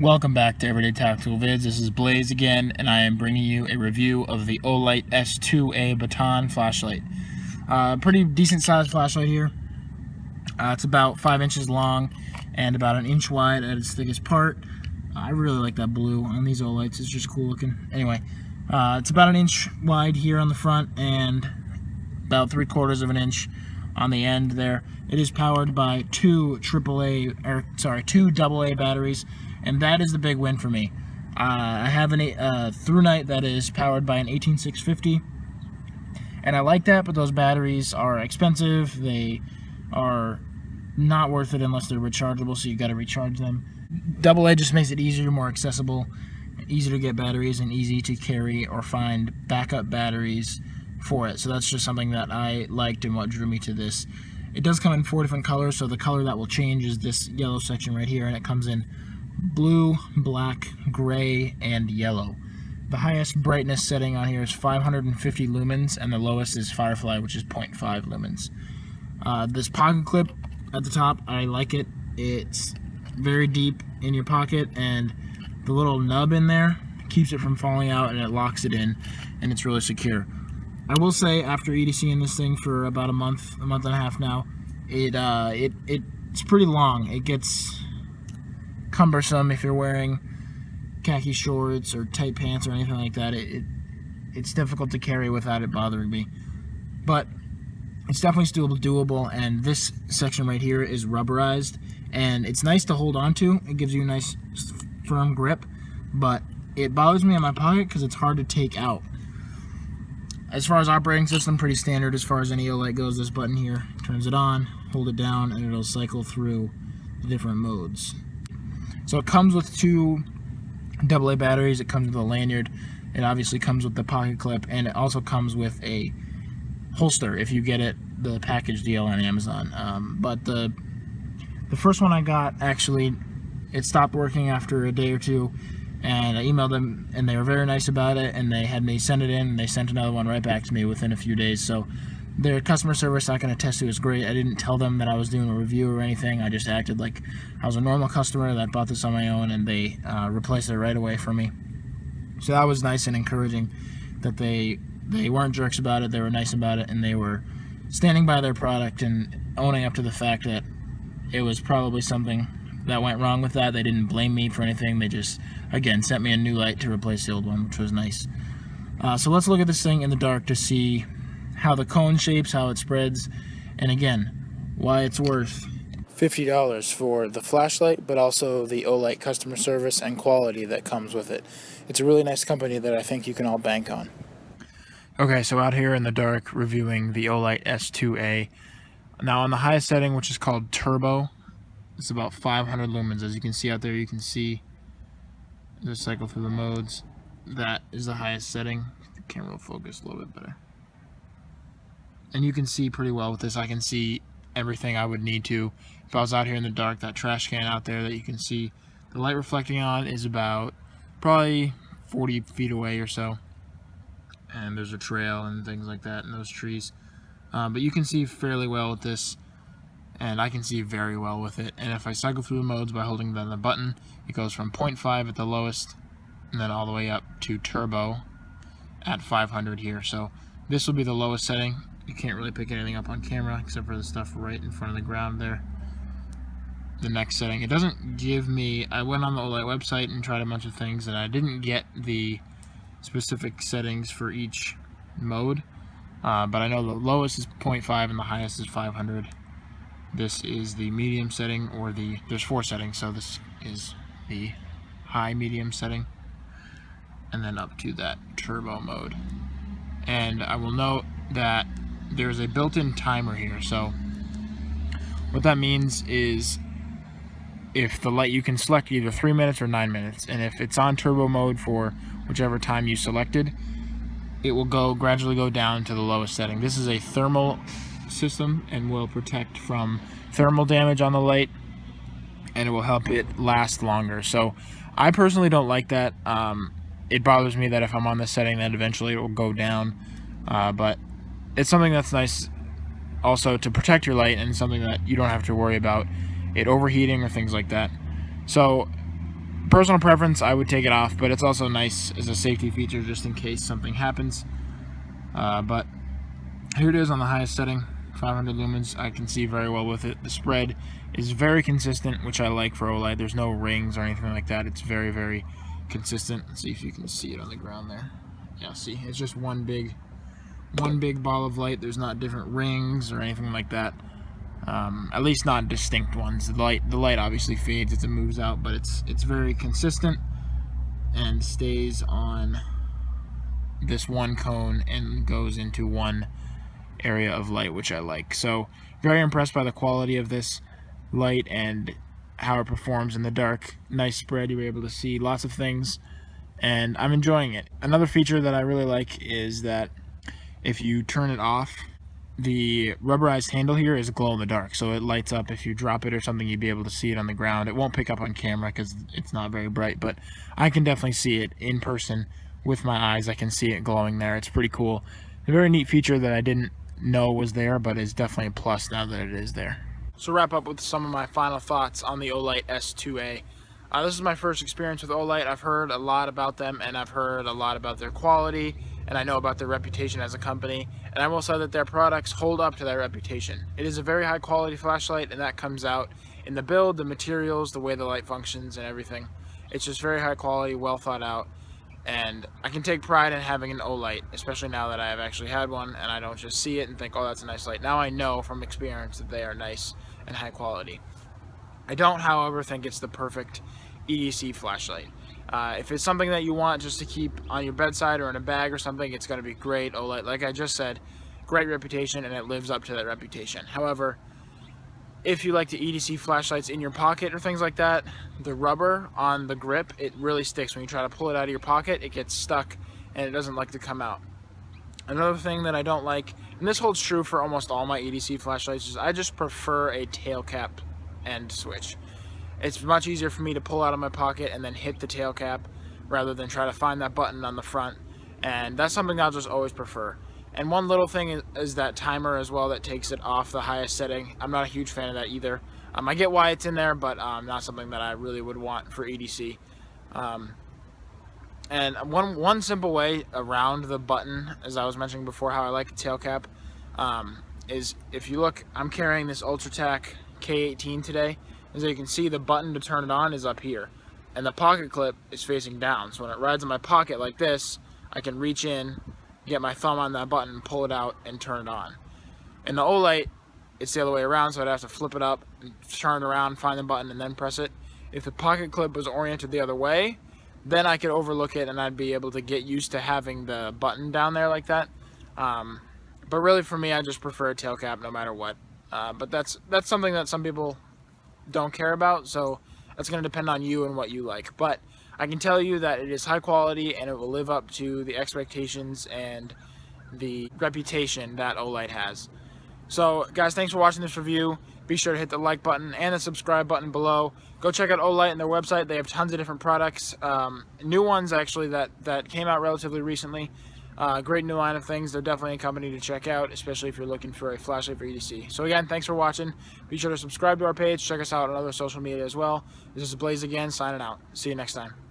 Welcome back to Everyday Tactical Vids. This is Blaise again, and I am bringing you a review of the Olight S2A baton flashlight. Pretty decent sized flashlight here. It's about 5 inches long and about an inch wide at its thickest part. I really like that blue on these Olights. It's just cool looking. Anyway, it's about an inch wide here on the front and about 3/4 of an inch on the end there. It is powered by two AA batteries, and that is the big win for me. I have a through night that is powered by an 18650, and I like that, but those batteries are expensive. They are not worth it unless they're rechargeable, so you got to recharge them. AA just makes it easier, more accessible, easy to get batteries, and easy to carry or find backup batteries for it. So that's just something that I liked and what drew me to this. It does come in 4 different colors, so the color that will change is this yellow section right here, and it comes in blue, black, gray, and yellow. The highest brightness setting on here is 550 lumens, and the lowest is Firefly, which is 0.5 lumens. This pocket clip at the top, I like it. It's very deep in your pocket, and the little nub in there keeps it from falling out, and it locks it in, and it's really secure. I will say, after EDCing this thing for about a month and a half now, it's pretty long. It gets cumbersome if you're wearing khaki shorts or tight pants or anything like that. It's difficult to carry without it bothering me, but it's definitely still doable. And this section right here is rubberized, and it's nice to hold on to. It gives you a nice firm grip, but it bothers me in my pocket because it's hard to take out. As far as operating system, pretty standard as far as any Olight goes. This button here turns it on, hold it down, and it'll cycle through the different modes. So it comes with two AA batteries. It comes with a lanyard. It obviously comes with the pocket clip, and it also comes with a holster if you get the package deal on Amazon. But the first one I got, actually, it stopped working after a day or two, and I emailed them, and they were very nice about it, and they had me send it in, and they sent another one right back to me within a few days. So their customer service, I can attest to, is great. I didn't tell them that I was doing a review or anything. I just acted like I was a normal customer that bought this on my own, and they replaced it right away for me. So that was nice and encouraging that they weren't jerks about it. They were nice about it, and they were standing by their product and owning up to the fact that it was probably something that went wrong with that. They didn't blame me for anything. They just, again, sent me a new light to replace the old one, which was nice. So let's look at this thing in the dark to see how the cone shapes, how it spreads, and again, why it's worth $50 for the flashlight, but also the Olight customer service and quality that comes with it. It's a really nice company that I think you can all bank on. Okay, so out here in the dark reviewing the Olight S2A. Now on the highest setting, which is called Turbo, it's about 500 lumens. As you can see out there, you can see the cycle through the modes. That is the highest setting. The camera will focus a little bit better. And you can see pretty well with this. I can see everything I would need to if I was out here in the dark. That trash can out there that you can see the light reflecting on is about probably 40 feet away or so. And there's a trail and things like that in those trees. But you can see fairly well with this, and I can see very well with it. And if I cycle through the modes by holding down the button, it goes from 0.5 at the lowest and then all the way up to turbo at 500 here. So this will be the lowest setting. You can't really pick anything up on camera except for the stuff right in front of the ground there. The next setting, it doesn't give me, I went on the Olight website and tried a bunch of things, and I didn't get the specific settings for each mode. But I know the lowest is 0.5 and the highest is 500. This is the medium setting, or there's 4 settings, so this is the high medium setting, and then up to that turbo mode. And I will note that there's a built-in timer here. So what that means is if the light, you can select either 3 minutes or 9 minutes, and if it's on turbo mode for whichever time you selected, it will gradually go down to the lowest setting. This is a thermal system and will protect from thermal damage on the light, and it will help it last longer. So I personally don't like that. It bothers me that if I'm on this setting, that eventually it will go down, but it's something that's nice also to protect your light, and something that you don't have to worry about it overheating or things like that. So Personal preference, I would take it off, but it's also nice as a safety feature just in case something happens. But here it is on the highest setting, 500 lumens. I can see very well with it. The spread is very consistent, which I like for Olight. There's no rings or anything like that. It's very, very consistent. Let's see if you can see it on the ground there. Yeah, see, it's just one big ball of light. There's not different rings or anything like that. At least not distinct ones. The light obviously fades as it moves out, but it's very consistent and stays on this one cone and goes into one area of light, which I like. So very impressed by the quality of this light and how it performs in the dark. Nice spread, you're able to see lots of things, and I'm enjoying it. Another feature that I really like is that if you turn it off, the rubberized handle here is glow in the dark, so it lights up. If you drop it or something, you'd be able to see it on the ground. It won't pick up on camera because it's not very bright, but I can definitely see it in person with my eyes. I can see it glowing there. It's pretty cool. A very neat feature that I didn't know was there, but is definitely a plus now that it is there. So wrap up with some of my final thoughts on the Olight S2A. This is my first experience with Olight. I've heard a lot about them, and I've heard a lot about their quality, and I know about their reputation as a company, and I will say that their products hold up to that reputation. It is a very high quality flashlight, and that comes out in the build, the materials, the way the light functions, and everything. It's just very high quality, well thought out, and I can take pride in having an Olight, especially now that I have actually had one, and I don't just see it and think, oh, that's a nice light. Now I know from experience that they are nice and high quality. I don't, however, think it's the perfect EDC flashlight. If it's something that you want just to keep on your bedside or in a bag or something, it's going to be great. Olight, like I just said, great reputation, and it lives up to that reputation. However, if you like the EDC flashlights in your pocket or things like that, the rubber on the grip, it really sticks. When you try to pull it out of your pocket, it gets stuck and it doesn't like to come out. Another thing that I don't like, and this holds true for almost all my EDC flashlights, is I just prefer a tail cap end switch. It's much easier for me to pull out of my pocket and then hit the tail cap rather than try to find that button on the front, and that's something I'll just always prefer. And one little thing is that timer as well that takes it off the highest setting. I'm not a huge fan of that either. I get why it's in there, but not something that I really would want for EDC. And one simple way around the button, as I was mentioning before, how I like a tail cap, is if you look, I'm carrying this UltraTac K18 today. As you can see, the button to turn it on is up here, and the pocket clip is facing down. So when it rides in my pocket like this, I can reach in, get my thumb on that button, pull it out, and turn it on. In the Olight, it's the other way around, so I'd have to flip it up, and turn it around, find the button, and then press it. If the pocket clip was oriented the other way, then I could overlook it, and I'd be able to get used to having the button down there like that. But really, for me, I just prefer a tail cap no matter what. But that's something that some people don't care about, so that's going to depend on you and what you like. But I can tell you that it is high quality, and it will live up to the expectations and the reputation that Olight has. So guys, thanks for watching this review. Be sure to hit the like button and the subscribe button below. Go check out Olight and their website. They have tons of different products, new ones actually that came out relatively recently. Great new line of things. They're definitely a company to check out, especially if you're looking for a flashlight for EDC. So again, thanks for watching. Be sure to subscribe to our page. Check us out on other social media as well. This is Blaise again, signing out. See you next time.